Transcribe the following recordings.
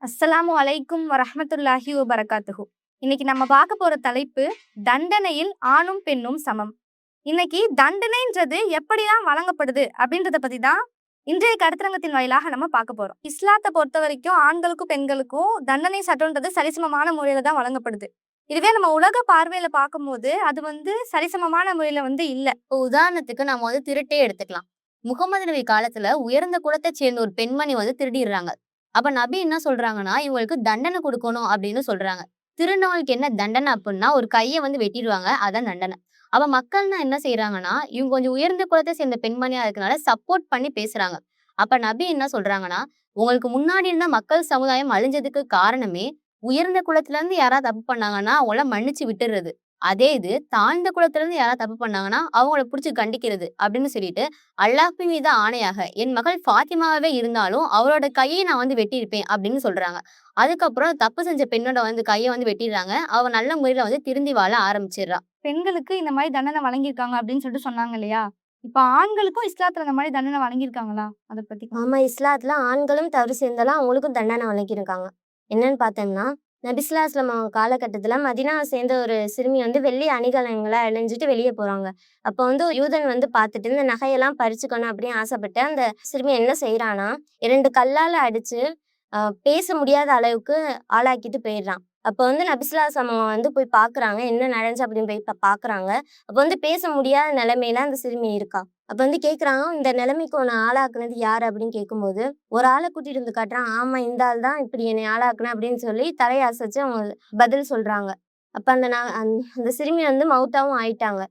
அஸ்ஸலாமு அலைக்கும் வரஹ்மத்துல்லாஹி வபரகாத்துஹு. இன்னைக்கு நம்ம பார்க்க போற தலைப்பு தண்டனையில் ஆணும் பெண்ணும் சமம். இன்னைக்கு தண்டனைன்றது எப்படிதான் வழங்கப்படுது அப்படின்றத பத்தி தான் இன்றைய கருத்தரங்கத்தின் வாயிலாக நம்ம பார்க்க போறோம். இஸ்லாத்தை பொறுத்த வரைக்கும் ஆண்களுக்கும் பெண்களுக்கும் தண்டனை சட்டம்ன்றது சரிசமமான முறையில தான் வழங்கப்படுது. இதுவே நம்ம உலக பார்வையில பார்க்கும்போது அது சரிசமமான முறையில இல்ல. இப்போ உதாரணத்துக்கு நம்ம திருட்டே எடுத்துக்கலாம். முகமது நபி காலத்துல உயர்ந்த குலத்தை சேர்ந்த ஒரு பெண்மணி திருடிடுறாங்க. அப்ப நபி என்ன சொல்றாங்கன்னா, இவங்களுக்கு தண்டனை கொடுக்கணும் அப்படின்னு சொல்றாங்க. திருநவலுக்கு என்ன தண்டனை அப்படின்னா, ஒரு கையை வெட்டிடுவாங்க. அதான் தண்டனை. அப்ப மக்கள்னா என்ன செய்யறாங்கன்னா, இவங்க கொஞ்சம் உயர்ந்த குலத்தை சேர்ந்த பெண்மணியா இருக்கனால சப்போர்ட் பண்ணி பேசுறாங்க. அப்ப நபி என்ன சொல்றாங்கன்னா, உங்களுக்கு முன்னாடி இருந்த மக்கள் சமுதாயம் அழிஞ்சதுக்கு காரணமே உயர்ந்த குலத்துல இருந்து யாராவது தப்பு பண்ணாங்கன்னா அவங்கள மன்னிச்சு விட்டுறது. அதே இது தாழ்ந்த குலத்துல இருந்து யாராவது தப்பு பண்ணாங்கன்னா அவங்கள புடிச்சு கண்டிக்கிறது அப்படின்னு சொல்லிட்டு, அல்லாஹ்வின் மீது ஆணையாக என் மகள் ஃபாத்திமாவே இருந்தாலும் அவரோட கையை நான் வெட்டியிருப்பேன் அப்படின்னு சொல்றாங்க. அதுக்கப்புறம் தப்பு செஞ்ச பெண்ணோட கையை வெட்டிடுறாங்க. அவ நல்ல முறையில திருந்தி வாழ ஆரம்பிச்சிடுறா. பெண்களுக்கு இந்த மாதிரி தண்டனை வழங்கியிருக்காங்க அப்படின்னு சொல்லிட்டு சொன்னாங்க இல்லையா? இப்ப ஆண்களுக்கும் இஸ்லாத்துல இந்த மாதிரி தண்டனை வழங்கியிருக்காங்களா? அத பத்தி ஆமா, இஸ்லாத்துல ஆண்களும் தவறு செய்தாலும் அவங்களுக்கும் தண்டனை வழங்கியிருக்காங்க. என்னன்னு பார்த்தோம்னா, நபிஸ்லாஸ்லம் அவங்க காலகட்டத்துல மதீனாவை சேர்ந்த ஒரு சிறுமி வெள்ளி அணிகலன்களை அணிஞ்சிட்டு வெளியே போறாங்க. அப்ப யூதன் பார்த்துட்டு இந்த நகையெல்லாம் பறிச்சுக்கணும் அப்படின்னு ஆசைப்பட்டு அந்த சிறுமி என்ன செய்யறானா, 2 கல்லால அடிச்சு பேச முடியாத அளவுக்கு ஆளாக்கிட்டு போயிடுறான். அப்ப நபிஸ்லாஸ்லம் அவங்க போய் பாக்குறாங்க, என்ன நடந்துச்சு அப்படின்னு போய் பாக்குறாங்க. அப்ப பேச முடியாத நிலைமையில அந்த சிறுமி இருக்கா. அப்ப கேக்குறாங்க, இந்த நிலைமைக்கு உன்னை ஆளாக்குனது யாரு அப்படின்னு கேட்கும்போது, ஒரு ஆளை கூட்டிட்டு காட்டுறான். ஆமா, இந்த ஆள் தான் இப்படி என்னை ஆளாக்குன அப்படின்னு சொல்லி தலையை அசைச்சு அவங்க பதில் சொல்றாங்க. அப்ப அந்த சிறுமி மௌத்தாவும் ஆயிட்டாங்க.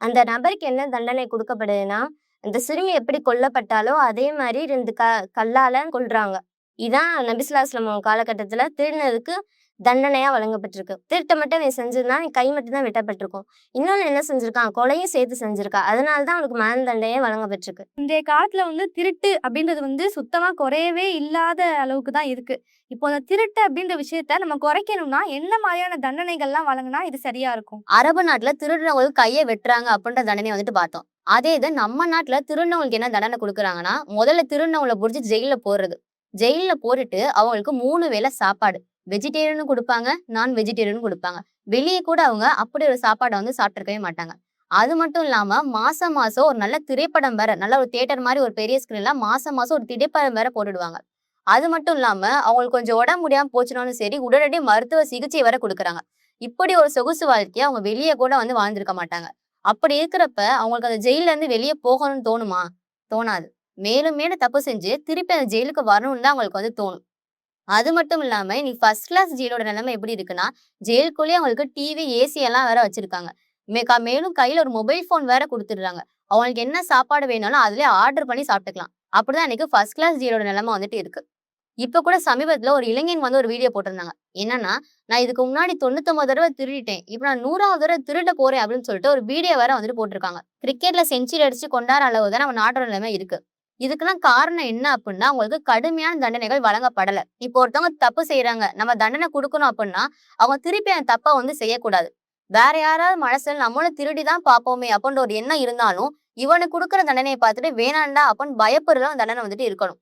அந்த நபருக்கு என்ன தண்டனை கொடுக்கப்படுதுன்னா, அந்த சிறுமி எப்படி கொல்லப்பட்டாலோ அதே மாதிரி 2 கல்லால கொல்றாங்க. இதான் நபிஸ்லாஸ்லம் காலகட்டத்துல திருடினதுக்கு தண்டனையா வழங்கப்பட்டிருக்கு. திருட்ட மட்டும் நீ செஞ்சிருந்தா நீ கை மட்டும் தான் வெட்டப்பட்டிருக்கும். இன்னொன்னு என்ன செஞ்சிருக்கான், கொலையும் சேர்த்து செஞ்சிருக்கா. அதனாலதான் அவனுக்கு மரண தண்டனையே வழங்கப்பட்டிருக்கு. இன்றைய காலத்துல திருட்டு அப்படின்றது சுத்தமா குறையவே இல்லாத அளவுக்கு தான் இருக்கு. இப்போ அந்த திருட்டு அப்படின்ற விஷயத்த நம்ம குறைக்கணும்னா என்ன மாதிரியான தண்டனைகள்லாம் வழங்கினா இது சரியா இருக்கும்? அரபு நாட்டுல திருடுறவங்களுக்கு கையை வெட்டுறாங்க அப்படின்ற தண்டனை பார்த்தோம். அதே இது நம்ம நாட்டுல திருடினவங்களுக்கு என்ன தண்டனை கொடுக்குறாங்கன்னா, முதல்ல திருடினவங்களை புடிச்சு ஜெயில போடுறது. ஜெயில போட்டுட்டு அவங்களுக்கு 3 வேளை சாப்பாடு. வெஜிடேரியனும் கொடுப்பாங்க, நான் வெஜிடேரியனும் கொடுப்பாங்க. வெளியே கூட அவங்க அப்படி ஒரு சாப்பாடை சாப்பிட்டுருக்கவே மாட்டாங்க. அது மட்டும் இல்லாம மாசம் மாசம் ஒரு நல்ல திரைப்படம் வேற, நல்ல ஒரு தியேட்டர் மாதிரி ஒரு பெரிய ஸ்கிரீன்ல மாசம் மாசம் ஒரு திரைப்படம் வேற போட்டுடுவாங்க. அது மட்டும் இல்லாம அவங்களுக்கு கொஞ்சம் உடம்பு முடியாம போச்சுனாலும் சரி, உடனடி மருத்துவ சிகிச்சை வேற கொடுக்குறாங்க. இப்படி ஒரு சொகுசு வாழ்க்கைய அவங்க வெளியே கூட வாழ்ந்திருக்க மாட்டாங்க. அப்படி இருக்கிறப்ப அவங்களுக்கு அந்த ஜெயில இருந்து வெளியே போகணும்னு தோணுமா? தோணாது. மேலும் மேலும் தப்பு செஞ்சு திருப்பி அந்த ஜெயிலுக்கு வரணும்னு தான் அவங்களுக்கு தோணும். அது மட்டும் இல்லாம இன்னைக்கு ஃபர்ஸ்ட் கிளாஸ் ஜெயிலோட நிலைமை எப்படி இருக்குன்னா, ஜெயிலுக்குள்ளேயே அவங்களுக்கு டிவி, ஏசி எல்லாம் வேற வச்சிருக்காங்க. மேலும் கையில ஒரு மொபைல் போன் வேற கொடுத்துடுறாங்க. அவங்களுக்கு என்ன சாப்பாடு வேணாலும் அதுலயே ஆர்டர் பண்ணி சாப்பிட்டுக்கலாம். அப்படிதான் இன்னைக்கு ஃபர்ஸ்ட் கிளாஸ் ஜெயிலோட நிலைமை இருக்கு. இப்ப கூட சமீபத்துல ஒரு இளைஞன் ஒரு வீடியோ போட்டிருந்தாங்க. என்னன்னா, நான் இதுக்கு முன்னாடி 99 தடவை திருடிட்டேன். இப்ப நான் 100வது தடவை திருட போறேன் அப்படின்னு சொல்லிட்டு ஒரு வீடியோ வேற போட்டிருக்காங்க. கிரிக்கெட்ல செஞ்சுரி அடிச்சு கொண்டாடுற அளவு தான் நம்ம நாட்டோட நிலைமை இருக்கு. இதுக்கெல்லாம் காரணம் என்ன அப்படின்னா, அவங்களுக்கு கடுமையான தண்டனைகள் வழங்கப்படல. இப்போ ஒருத்தவங்க தப்பு செய்யறாங்க, நம்ம தண்டனை கொடுக்கணும் அப்படின்னா அவங்க திருப்பி அந்த தப்பை செய்யக்கூடாது. வேற யாராவது மனசுல நம்மளும் திருடிதான் பார்ப்போமே அப்படின்ற ஒரு எண்ணம் இருந்தாலும், இவனுக்கு கொடுக்குற தண்டனையை பார்த்துட்டு வேணாண்டா அப்படின்னு பயப்படுறதும் தண்டனை இருக்கணும்.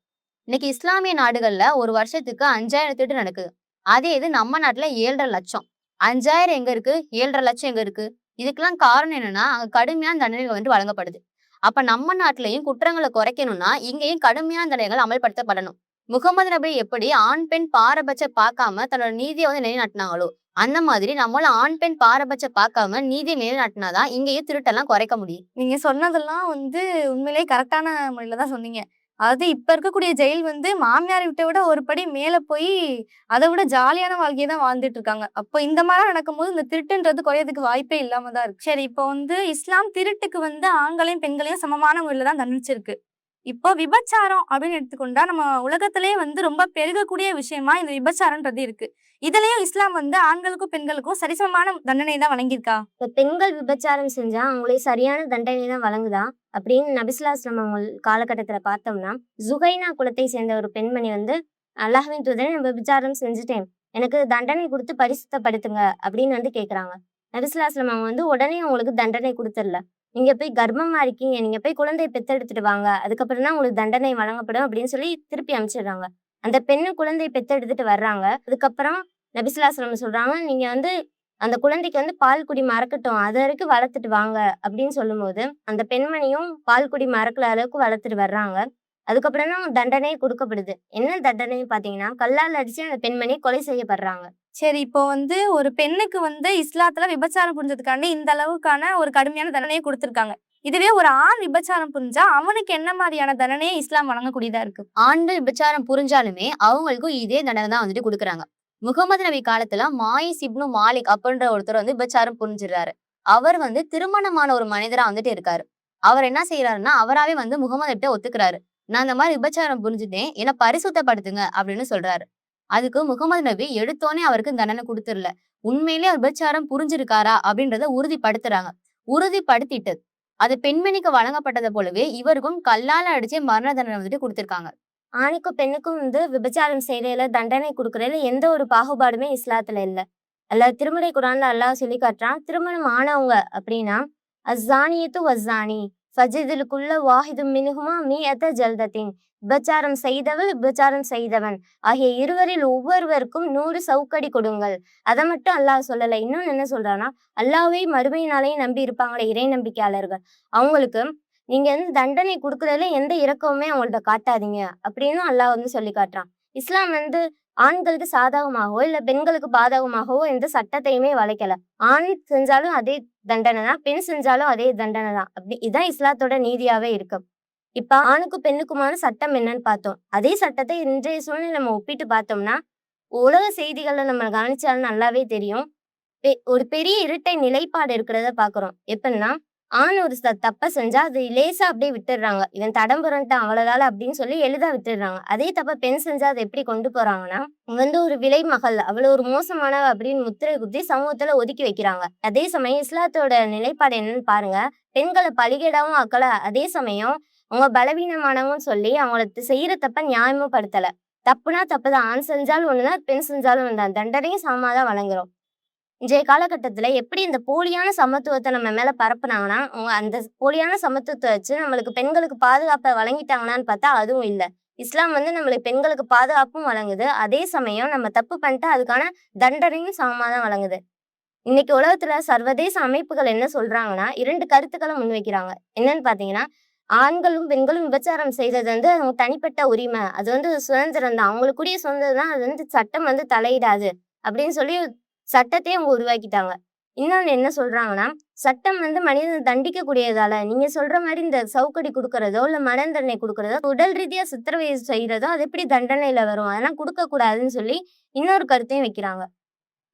இன்னைக்கு இஸ்லாமிய நாடுகள்ல ஒரு வருஷத்துக்கு 5000 திருட்டு நடக்குது. அதே இது நம்ம நாட்டுல 7.5 லட்சம். 5000 எங்க இருக்கு, 7.5 லட்சம் எங்க இருக்கு? இதுக்கெல்லாம் காரணம் என்னன்னா, அங்க கடுமையான தண்டனைகள் வழங்கப்படுது. அப்ப நம்ம நாட்டிலையும் குற்றங்களை குறைக்கணும்னா இங்கேயும் கடுமையான தண்டனைகள் அமல்படுத்தப்படணும். முகமது நபி எப்படி ஆண் பெண் பாரபட்சம் பார்க்காம தன்னோட நீதியை நிலைநாட்டினாங்களோ, அந்த மாதிரி நம்மளும் ஆண் பெண் பாரபட்சம் பார்க்காம நீதியை நிலைநாட்டினாதான் இங்கேயும் திருட்டெல்லாம் குறைக்க முடியும். நீங்க சொன்னதெல்லாம் உண்மையிலேயே கரெக்டான முறையில தான் சொன்னீங்க. அதாவது இப்ப இருக்கக்கூடிய ஜெயில் மாமியாரை விட ஒரு படி மேல போய் அதை விட ஜாலியான வாழ்க்கையை தான் வாழ்ந்துட்டு இருக்காங்க. அப்போ இந்த மாதிரி நடக்கும்போது இந்த திருட்டுன்றது குறையதுக்கு வாய்ப்பே இல்லாம தான் இருக்கு. சரி, இப்போ இஸ்லாம் திருட்டுக்கு ஆண்களையும் பெண்களையும் சமமான முறையில தான் தண்டிச்சிருக்கு. இப்போ விபச்சாரம் அப்படின்னு எடுத்துக்கொண்டா நம்ம உலகத்திலேயே ரொம்ப பெருகக்கூடிய விஷயமா இந்த விபச்சாரம்ன்றது இருக்கு. இதுலயும் இஸ்லாம் ஆண்களுக்கும் பெண்களுக்கும் சரிசமமான தண்டனை தான் வழங்கியிருக்கா? இப்ப பெண்கள் விபச்சாரம் செஞ்சா அவங்களே சரியான தண்டனை தான் வழங்குதா அப்படின்னு நபிஸ்லாஸ்லம் அவங்க காலகட்டத்துல பார்த்தோம்னா, ஜுகைனா குலத்தை சேர்ந்த ஒரு பெண்மணி அல்லாஹ்வின் தூதரை நான் விபச்சாரம் செஞ்சுட்டேன், எனக்கு தண்டனை கொடுத்து பரிசுத்தப்படுத்துங்க அப்படின்னு கேக்குறாங்க. நபிஸ்லாஸ்லம் அவங்க உடனே அவங்களுக்கு தண்டனை கொடுத்துடல. நீங்க போய் கர்ப்பமா இருக்கீங்க, நீங்க போய் குழந்தை பெத்தெடுத்துட்டு வாங்க, அதுக்கப்புறம் தான் உங்களுக்கு தண்டனை வழங்கப்படும் அப்படின்னு சொல்லி திருப்பி அனுப்பிச்சிடுறாங்க. அந்த பெண்ணு குழந்தை பெத்தெடுத்துட்டு வர்றாங்க. அதுக்கப்புறம் நபி ஸல்லல்லாஹு அலைஹி வஸல்லம் சொல்றாங்க, நீங்க வந்து அந்த குழந்தைக்கு வந்து பால் குடி மறக்கட்டும், அது வரைக்கும் வளர்த்துட்டு வாங்க அப்படின்னு சொல்லும்போது, அந்த பெண்மணியும் பால் குடி மறக்கல அளவுக்கு வளர்த்துட்டு வர்றாங்க. அதுக்கப்புறம் தான் தண்டனையே குடுக்கப்படுது. என்ன தண்டனைன்னு பார்த்தீங்கன்னா, கல்லால் அடிச்சு அந்த பெண்மணி கொலை செய்யப்படுறாங்க. சரி, இப்போ வந்து ஒரு பெண்ணுக்கு வந்து இஸ்லாத்துல விபச்சாரம் புரிஞ்சதுக்காண்டி இந்த அளவுக்கான ஒரு கடுமையான தண்டனையை குடுத்திருக்காங்க. இதுவே ஒரு ஆண் விபச்சாரம் புரிஞ்சா அவனுக்கு என்ன மாதிரியான தண்டனையை இஸ்லாம் வழங்கக்கூடியதா இருக்கு? ஆண்கள் விபச்சாரம் புரிஞ்சாலுமே அவங்களுக்கும் இதே தண்டனை தான் வந்துட்டு குடுக்குறாங்க. முகமது நபி காலத்துல மாயிஸ் இப்னு மாலிக் அப்படின்ற ஒருத்தர் வந்து விபச்சாரம் புரிஞ்சிடுறாரு. அவர் வந்து திருமணமான ஒரு மனிதரா வந்துட்டு இருக்காரு. அவர் என்ன செய்யறாருன்னா, அவராவே வந்து முகமது கிட்ட ஒத்துக்கிறாரு. நான் இந்த மாதிரி விபச்சாரம் புரிஞ்சுட்டேன், என்ன பரிசுத்தப்படுத்துங்க அப்படின்னு சொல்றாரு. அதுக்கு முகமது நபி எடுத்தோனே அவருக்கு தண்டனை குடுத்துடல. உண்மையிலேயே அவர் விபச்சாரம் புரிஞ்சிருக்காரா அப்படின்றத உறுதிப்படுத்துறாங்க. உறுதிப்படுத்திட்டு அது பெண்மணிக்கு வழங்கப்பட்டதை போலவே இவருக்கும் கல்லால அடிச்சே மரண தண்டனை வந்துட்டு குடுத்திருக்காங்க. ஆணுக்கும் பெண்ணுக்கும் வந்து விபச்சாரம் செய்யறதுல தண்டனை குடுக்கறதுல எந்த ஒரு பாகுபாடுமே இஸ்லாத்துல இல்ல. திருமறை குர்ஆன்ல அல்லாஹ் சொல்லி காட்டுறான், திருமணம் ஆனவங்க அப்படின்னா அஸ்ஸானியத்து வஸ்ஸானி ஃபஜிதுலுக்குள்ள வாஹிதும் மின்ஹுமா மிஅத ஜல்தத்தின், விபச்சாரம் செய்தவள் விபச்சாரம் செய்தவன் ஆகிய இருவரில் ஒவ்வொருவருக்கும் 100 சவுக்கடி கொடுங்கள். அதை மட்டும் அல்லாஹ் சொல்லல. இன்னொன்னு என்ன சொல்றான்னா, அல்லாஹ்வை மறுமை நாளையும் நம்பி இருப்பாங்களே இறை நம்பிக்கையாளர்கள், அவங்களுக்கு நீங்க வந்து தண்டனை கொடுக்கறதுல எந்த இரக்கமுமே அவங்கள்ட்ட காட்டாதீங்க அப்படின்னு அல்லாஹ் வந்து சொல்லி காட்டுறான். இஸ்லாம் வந்து ஆண்களுக்கு சாதகமாகவோ இல்ல பெண்களுக்கு பாதகமாகவோ எந்த சட்டத்தையுமே வளைக்கல. ஆண் செஞ்சாலும் அதே தண்டனை தான், பெண் செஞ்சாலும் அதே தண்டனை தான். இதான் இஸ்லாத்தோட நீதியாவே இருக்கு. இப்ப ஆணுக்கும் பெண்ணுக்குமான சட்டம் என்னன்னு பார்த்தோம். அதே சட்டத்தை இன்றைய சூழ்நிலை நம்ம ஒப்பிட்டு பார்த்தோம்னா, உலக செய்திகள்ல நம்ம கவனிச்சாலும் நல்லாவே தெரியும். ஒரு பெரிய இரட்டை நிலைப்பாடு இருக்கிறத பாக்குறோம். எப்படின்னா, ஆண் ஒரு தப்ப செஞ்சா அது லேசா அப்படியே விட்டுடுறாங்க. இவன் தடம் புரண்டான் அவ்வளவுதால அப்படின்னு சொல்லி எளிதா விட்டுடுறாங்க. அதே தப்ப பெண் செஞ்சா அதை எப்படி கொண்டு போறாங்கன்னா, வந்து ஒரு விலை மகள், அவ்வளவு ஒரு மோசமானவ அப்படின்னு முத்திரை குத்தி சமூகத்துல ஒதுக்கி வைக்கிறாங்க. அதே சமயம் இஸ்லாத்தோட நிலைப்பாடு என்னன்னு பாருங்க. பெண்களை பலிகேடாவும் ஆக்கல, அதே சமயம் அவங்க பலவீனமானவங்கன்னு சொல்லி அவங்கள செய்யற தப்ப நியாயமும் படுத்தல. தப்புனா தப்புதான், ஆண் செஞ்சாலும் ஒண்ணுதான், பெண் செஞ்சாலும் ஒண்ணுதான், தண்டனையும் சமமாதான் வழங்குறோம். இன்றைய காலகட்டத்துல எப்படி இந்த போலியான சமத்துவத்தை நம்ம மேல பரப்புனாங்கன்னா, அவங்க அந்த போலியான சமத்துவத்தை வச்சு நம்மளுக்கு பெண்களுக்கு பாதுகாப்பை வழங்கிட்டாங்களான்னு பார்த்தா அதுவும் இல்ல. இஸ்லாம் வந்து நம்மளுக்கு பெண்களுக்கு பாதுகாப்பும் வழங்குது. அதே சமயம் நம்ம தப்பு பண்ணிட்டா அதுக்கான தண்டனையும் சமமா தான் வழங்குது. இன்னைக்கு உலகத்துல சர்வதேச அமைப்புகள் என்ன சொல்றாங்கன்னா, 2 கருத்துக்களை முன்வைக்கிறாங்க. என்னன்னு பாத்தீங்கன்னா, ஆண்களும் பெண்களும் விபச்சாரம் செய்தது வந்து அவங்க தனிப்பட்ட உரிமை, அது வந்து சுதந்திரம் தான், அவங்களுக்குரிய சுதந்திரம் தான், அது வந்து சட்டம் வந்து தலையிடாது அப்படின்னு சொல்லி சட்டத்தையே அவங்க உருவாக்கிட்டாங்க. இன்னொன்னு என்ன சொல்றாங்கன்னா, சட்டம் வந்து மனிதன் தண்டிக்கக்கூடியதால, நீங்க சொல்ற மாதிரி இந்த சவுக்கடி குடுக்கறதோ இல்ல மரண தண்டனை குடுக்கறதோ, உடல் ரீதியா சித்திரவதை செய்யறதோ அது எப்படி தண்டனையில வரும், அதெல்லாம் கொடுக்க கூடாதுன்னு சொல்லி இன்னொரு கருத்தையும் வைக்கிறாங்க.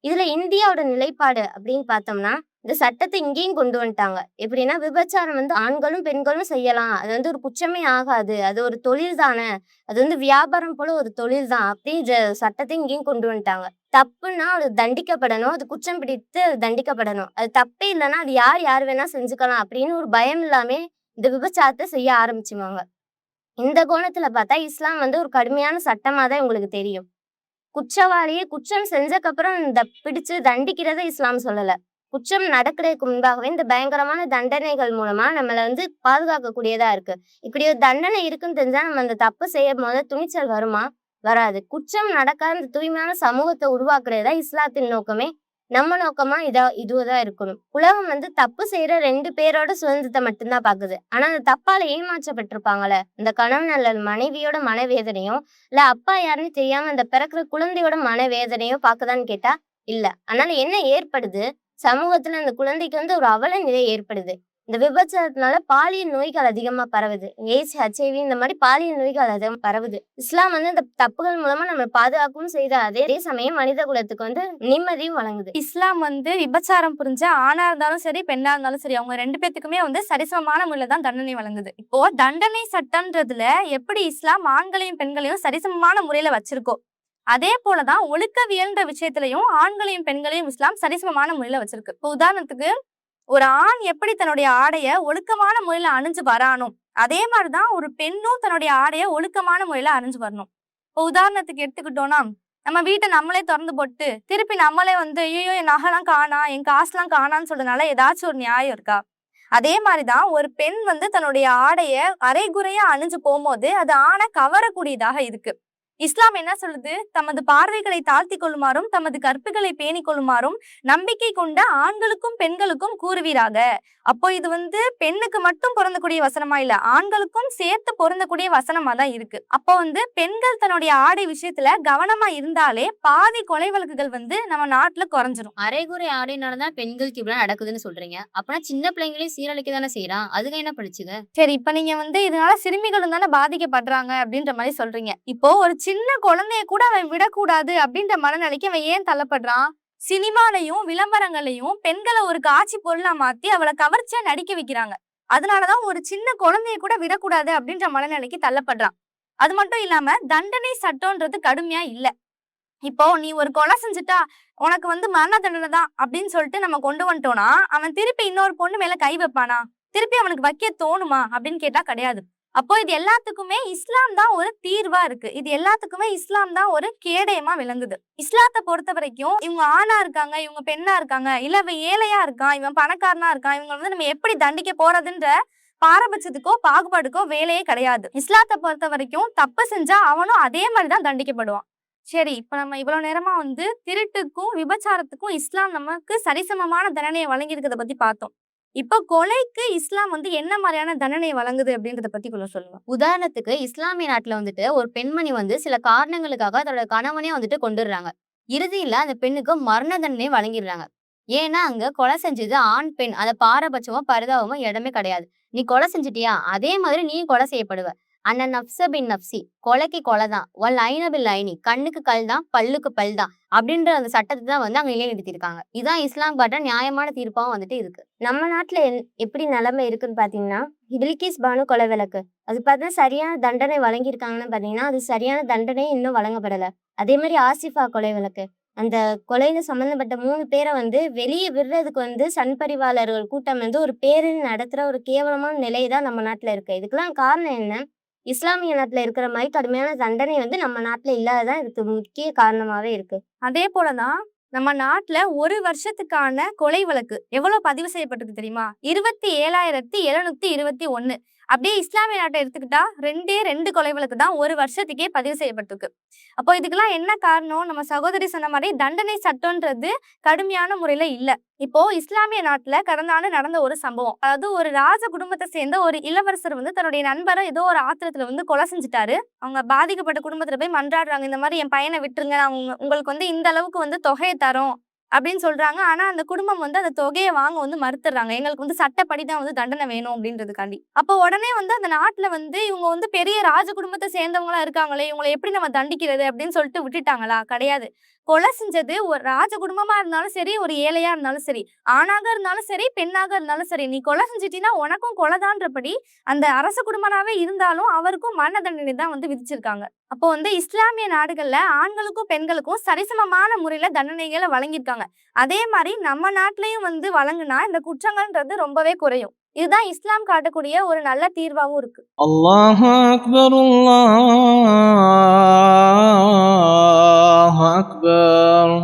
இதுல இந்தியாவோட நிலைப்பாடு அப்படின்னு பார்த்தோம்னா, இந்த சட்டத்தை இங்கேயும் கொண்டு வந்துட்டாங்க. எப்படின்னா, விபச்சாரம் வந்து ஆண்களும் பெண்களும் செய்யலாம், அது வந்து ஒரு குற்றமே ஆகாது, அது ஒரு தொழில் தானே, அது வந்து வியாபாரம் போல ஒரு தொழில் தான் அப்படி சட்டத்தை இங்கேயும் கொண்டு வந்துட்டாங்க. தப்புன்னா அது தண்டிக்கப்படணும், அது குற்றம் பிடித்து தண்டிக்கப்படணும். அது தப்பே இல்லைன்னா அது யார் வேணா செஞ்சுக்கலாம் அப்படின்னு ஒரு பயம் இல்லாம இந்த விபச்சாரத்தை செய்ய ஆரம்பிச்சுவாங்க. இந்த கோணத்துல பார்த்தா இஸ்லாம் வந்து ஒரு கடுமையான சட்டமா தான் உங்களுக்கு தெரியும். குற்றவாளியை குற்றம் செஞ்சக்கப்புறம் இந்த பிடிச்சு தண்டிக்கிறதை இஸ்லாம் சொல்லல. குற்றம் நடக்கிறதுக்கு முன்பாகவே இந்த பயங்கரமான தண்டனைகள் மூலமா நம்மள வந்து பாதுகாக்கக்கூடியதா இருக்கு. இப்படி ஒரு தண்டனை இருக்குன்னு தெரிஞ்சா நம்ம அந்த தப்பு செய்யும் போது துணிச்சல் வருமா? வராது. குற்றம் நடக்காத இந்த தூய்மையான சமூகத்தை உருவாக்குறதுதான் இஸ்லாத்தின் நோக்கமே. நம்ம நோக்கமா இதுதான் இருக்கணும். உலகம் வந்து தப்பு செய்யற 2 பேரோட சுதந்திரத்தை மட்டும்தான் பாக்குது. ஆனா அந்த தப்பால ஏமாற்றப்பட்டிருப்பாங்கல்ல, இந்த கணவன் அல்லது மனைவியோட மனவேதனையும் இல்ல அப்பா யாருன்னு தெரியாம அந்த பிறக்கிற குழந்தையோட மனவேதனையோ பாக்குதான்னு கேட்டா இல்ல. அதனால என்ன ஏற்படுது, சமூகத்துல அந்த குழந்தைக்கு வந்து ஒரு அவல நிலை ஏற்படுது. இந்த விபச்சாரத்தினால பாலியல் நோய்கள் அதிகமா பரவுது. எய்ட்ஸ், HIV இந்த மாதிரி பாலியல் நோய்கள் அதிகமா பரவுது. இஸ்லாம் வந்து இந்த தப்புகள் மூலமா நம்ம பாதுகாக்கவும் செய்த அதே சமயம் மனித குலத்துக்கு வந்து நிம்மதியும் வழங்குது. இஸ்லாம் வந்து விபச்சாரம் புரிஞ்ச ஆணா இருந்தாலும் சரி, பெண்ணா இருந்தாலும் சரி, அவங்க 2 பேத்துக்குமே வந்து சரிசமமான முறையில தான் தண்டனை வழங்குது. இப்போ தண்டனை சட்டம்ன்றதுல எப்படி இஸ்லாம் ஆண்களையும் பெண்களையும் சரிசமமான முறையில வச்சிருக்கோ, அதே போலதான் ஒழுக்கவியல்ன்ற விஷயத்திலையும் ஆண்களையும் பெண்களையும் இஸ்லாம் சரிசமமான முறையில வச்சிருக்கு. இப்போ உதாரணத்துக்கு, ஒரு ஆண் எப்படி தன்னுடைய ஆடைய ஒழுக்கமான முறையில அணிஞ்சு வரானோ, அதே மாதிரிதான் ஒரு பெண்ணும் தன்னுடைய ஆடைய ஒழுக்கமான முறையில அணிஞ்சு வரணும். இப்போ உதாரணத்துக்கு எடுத்துக்கிட்டோம்னா, நம்ம வீட்டை நம்மளே திறந்து போட்டு திருப்பி நம்மளே வந்து ஐயோ என் நகைலாம் காணா, என் காசுலாம் காணான்னு சொல்றதுனால ஏதாச்சும் ஒரு நியாயம் இருக்கா? அதே மாதிரிதான் ஒரு பெண் வந்து தன்னுடைய ஆடைய அரைகுறையா அணிஞ்சு போகும்போது அது ஆணை கவரக்கூடியதாக இருக்கு. இஸ்லாம் என்ன சொல்லுது? தமது பார்வைகளை தாழ்த்தி கொள்ளுமாறும் தமது கற்புகளை பேணி கொள்ளுமாறும் நம்பிக்கை கொண்ட ஆண்களுக்கும் பெண்களுக்கும் கூறுவீராக. அப்போ இது பெண்ணுக்கு மட்டும் பொருந்தக்கூடிய வசனமா இல்ல, ஆண்களுக்கும் சேர்த்து பொருந்தக்கூடிய வசனமா தான் இருக்கு. அப்போ பெண்கள் தன்னுடைய ஆடை விஷயத்துல கவனமா இருந்தாலே பாதி கொலை வழக்குகள் நம்ம நாட்டுல குறைஞ்சிரும். அரைகுறை ஆடைனாலதான் பெண்களுக்கு இப்படிலாம் நடக்குதுன்னு சொல்றீங்க. அப்பனா சின்ன பிள்ளைங்களையும் சீரழிக்க தானே செய்யறான். அதுக்கு என்ன படிச்சுங்க? சரி, இப்ப நீங்க இதனால சிறுமிகளும் தானே பாதிக்கப்படுறாங்க அப்படின்ற மாதிரி சொல்றீங்க. இப்போ ஒரு சின்ன குழந்தைய கூட அவன் விடக்கூடாது அப்படின்ற மனநிலைக்கு அவன் ஏன் தள்ளப்படுறான்? சினிமாலையும் விளம்பரங்களையும் பெண்களை ஒரு காட்சி பொருளா மாத்தி அவளை கவர்ச்சியா நடிக்க வைக்கிறாங்க. அதனாலதான் ஒரு சின்ன குழந்தைய கூட விடக்கூடாது அப்படின்ற மனநிலைக்கு தள்ளப்படுறான். அது மட்டும் இல்லாம தண்டனை சட்டம்ன்றது கடுமையா இல்ல. இப்போ நீ ஒரு கொலை செஞ்சுட்டா உனக்கு மரண தண்டனை தான் அப்படின்னு சொல்லிட்டு நம்ம கொண்டு வந்துட்டோம்னா அவன் திருப்பி இன்னொரு பொண்ணு மேல கை வைப்பானா? திருப்பி அவனுக்கு வைக்க தோணுமா அப்படின்னு கேட்டா கிடையாது. அப்போ இது எல்லாத்துக்குமே இஸ்லாம் தான் ஒரு தீர்வா இருக்கு. இது எல்லாத்துக்குமே இஸ்லாம் தான் ஒரு கேடயமா விளங்குது. இஸ்லாத்தை பொறுத்த வரைக்கும் இவங்க ஆணா இருக்காங்க, இவங்க பெண்ணா இருக்காங்க, இல்ல இவன் ஏழையா இருக்கான், இவன் பணக்காரனா இருக்கான், இவங்க நம்ம எப்படி தண்டிக்க போறதுன்ற பாரபட்சத்துக்கோ பாகுபாடுக்கோ வேலையே கிடையாது. இஸ்லாத்தை பொறுத்த வரைக்கும் தப்பு செஞ்சா அவனும் அதே மாதிரிதான் தண்டிக்கப்படுவான். சரி, இப்ப நம்ம இவ்வளவு நேரமா திருட்டுக்கும் விபச்சாரத்துக்கும் இஸ்லாம் நமக்கு சரிசமமான தண்டனையை வழங்கி இருக்கிறத பத்தி பார்த்தோம். இப்ப கொலைக்கு இஸ்லாம் என்ன மாதிரியான தண்டனை வழங்குது அப்படின்றத பத்தி கொஞ்சம் சொல்லுங்க. உதாரணத்துக்கு இஸ்லாமிய நாட்டுல ஒரு பெண்மணி சில காரணங்களுக்காக தன்னோட கணவனே கொண்டுடுறாங்க. இறுதியில அந்த பெண்ணுக்கு மரண தண்டனை வழங்கிடுறாங்க. ஏன்னா அங்க கொலை செஞ்சது ஆண் பெண், அந்த பாரபட்சமோ பரிதாபமோ இடமே கிடையாது. நீ கொலை செஞ்சிட்டியா, அதே மாதிரி நீ கொலை செய்யப்படுவ. அண்ண நப்ச பின் நப்சி, கொலைக்கு கொலைதான். ஒல் ஐன பில் ஐனி, கண்ணுக்கு கல் தான், பல்லுக்கு பல் தான் அப்படின்ற அந்த சட்டத்தை தான் அங்க நிலைநிறுத்திருக்காங்க. இதான் இஸ்லாம் காட்ட நியாயமான தீர்ப்பாவும் இருக்கு. நம்ம நாட்டுல எப்படி நிலைமை இருக்குன்னு பாத்தீங்கன்னா, பில்கிஸ் பானு கொலை வழக்கு அது பார்த்தா சரியான தண்டனை வழங்கியிருக்காங்கன்னு பாத்தீங்கன்னா, அது சரியான தண்டனை இன்னும் வழங்கப்படல. அதே மாதிரி ஆசிஃபா கொலை வழக்கு, அந்த கொலையில சம்பந்தப்பட்ட 3 பேரை வெளியே விடுறதுக்கு சன் பரிவாளர்கள் கூட்டம் ஒரு பேரணி நடத்துற ஒரு கேவலமான நிலை தான் நம்ம நாட்டுல இருக்கு. இதுக்கெல்லாம் காரணம் என்ன? இஸ்லாமிய நாட்டுல இருக்கிற மாதிரி கடுமையான தண்டனை நம்ம நாட்டுல இல்லாததான் இதுக்கு முக்கிய காரணமாவே இருக்கு. அதே போலதான் நம்ம நாட்டுல ஒரு வருஷத்துக்கான கொலை வழக்கு எவ்வளவு பதிவு செய்யப்பட்டிருக்கு தெரியுமா? 27,721. அப்படியே இஸ்லாமிய நாட்டை எடுத்துக்கிட்டா 2 கொலை வழக்கு தான் ஒரு வருஷத்துக்கே பதிவு செய்யப்பட்டிருக்கு. அப்போ இதுக்கெல்லாம் என்ன காரணம்? நம்ம சகோதரி சொன்ன மாதிரி தண்டனை சட்டம்ன்றது கடுமையான முறையில இல்ல. இப்போ இஸ்லாமிய நாட்டுல கடந்த ஆண்டு நடந்த ஒரு சம்பவம், அதாவது ஒரு ராஜ குடும்பத்தை சேர்ந்த ஒரு இளவரசர் தன்னுடைய நண்பரை ஏதோ ஒரு ஆத்திரத்துல கொலை செஞ்சுட்டாரு. அவங்க பாதிக்கப்பட்ட குடும்பத்துல போய் மன்றாடுறாங்க, இந்த மாதிரி என் பையனை விட்டுருங்க, நான் உங்களுக்கு இந்த அளவுக்கு தொகையை தரோம் அப்படின்னு சொல்றாங்க. ஆனா அந்த குடும்பம் அந்த தொகையை வாங்க மறுத்துறாங்க. எங்களுக்கு சட்டப்படிதான் தண்டனை வேணும் அப்படின்றதுக்காண்டி. அப்போ உடனே அந்த நாட்டுல இவங்க பெரிய ராஜ குடும்பத்தை சேர்ந்தவங்களா இருக்காங்களே, இவங்களை எப்படி நம்ம தண்டிக்கிறது அப்படின்னு சொல்லிட்டு விட்டுட்டாங்களா? கிடையாது. கொலை செஞ்சது ஒரு ராஜ குடும்பமா இருந்தாலும் சரி, ஒரு ஏழையா இருந்தாலும் சரி, ஆணாக இருந்தாலும் சரி, பெண்ணாக இருந்தாலும் சரி, நீ கொலை செஞ்சிட்டீங்கன்னா உனக்கும் கொலைதான்றபடி அந்த அரச குடும்பமாவே இருந்தாலும் அவருக்கும் மரண தண்டனை தான் விதிச்சிருக்காங்க. அப்போ இஸ்லாமிய நாடுகள்ல ஆண்களுக்கும் பெண்களுக்கும் சரிசமமான முறையில தண்டனைகளை வழங்கியிருக்காங்க. அதே மாதிரி நம்ம நாட்டிலையும் வழங்குனா இந்த குற்றங்கள்ன்றது ரொம்பவே குறையும். இதுதான் இஸ்லாம் காட்டக்கூடிய ஒரு நல்ல தீர்வாகவும் இருக்கு. அல்லாஹு அக்பர், அல்லாஹு அக்பர்.